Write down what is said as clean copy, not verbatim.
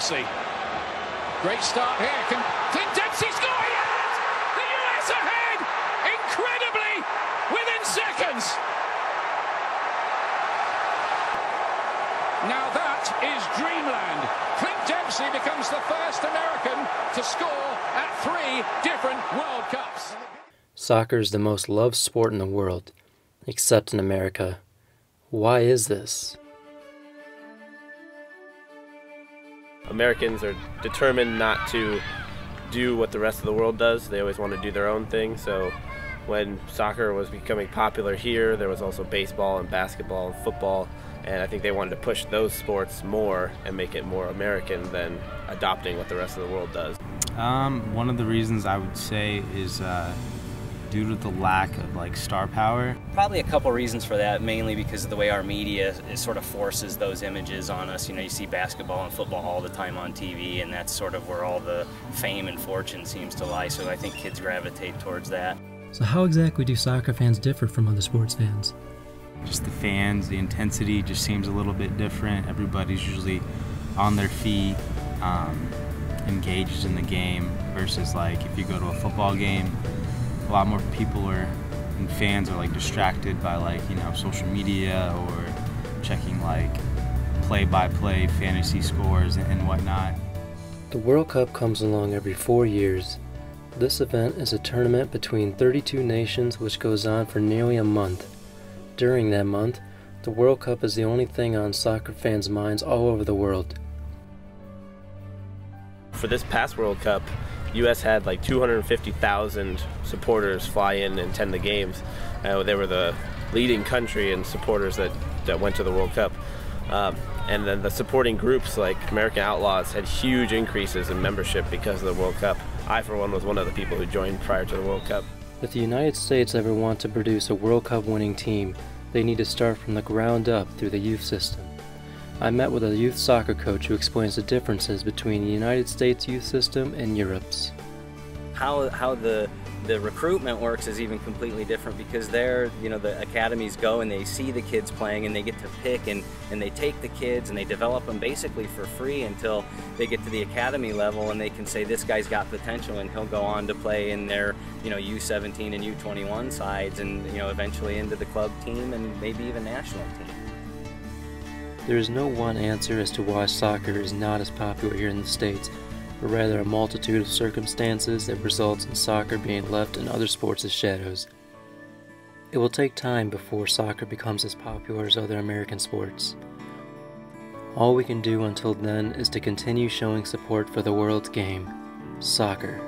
Dempsey. Great start here. Can Clint Dempsey score? Yes! The US ahead! Incredibly, within seconds. Now that is dreamland. Clint Dempsey becomes the first American to score at 3 different World Cups. Soccer is the most loved sport in the world, except in America. Why is this? Americans are determined not to do what the rest of the world does. They always want to do their own thing. So when soccer was becoming popular here, there was also baseball and basketball and football. And I think they wanted to push those sports more and make it more American than adopting what the rest of the world does. One of the reasons I would say is due to the lack of star power. Probably a couple reasons for that, mainly because of the way our media sort of forces those images on us. You know, you see basketball and football all the time on TV, and that's sort of where all the fame and fortune seems to lie, so I think kids gravitate towards that. So how exactly do soccer fans differ from other sports fans? Just the fans, the intensity just seems a little bit different. Everybody's usually on their feet, engaged in the game, versus if you go to a football game, a lot more people and fans are distracted by social media or checking play-by-play fantasy scores and whatnot. The World Cup comes along every 4 years. This event is a tournament between 32 nations which goes on for nearly a month. During that month, the World Cup is the only thing on soccer fans' minds all over the world. For this past World Cup, U.S. had 250,000 supporters fly in and attend the games. They were the leading country in supporters that went to the World Cup. And then the supporting groups like American Outlaws had huge increases in membership because of the World Cup. I, for one, was one of the people who joined prior to the World Cup. If the United States ever want to produce a World Cup winning team, they need to start from the ground up through the youth system. I met with a youth soccer coach who explains the differences between the United States youth system and Europe's. How the recruitment works is even completely different, because there, the academies go and they see the kids playing and they get to pick and they take the kids and they develop them basically for free until they get to the academy level, and they can say this guy's got potential and he'll go on to play in their U17 and U21 sides, and eventually into the club team and maybe even national team. There is no one answer as to why soccer is not as popular here in the States, but rather a multitude of circumstances that results in soccer being left in other sports' shadows. It will take time before soccer becomes as popular as other American sports. All we can do until then is to continue showing support for the world's game, soccer.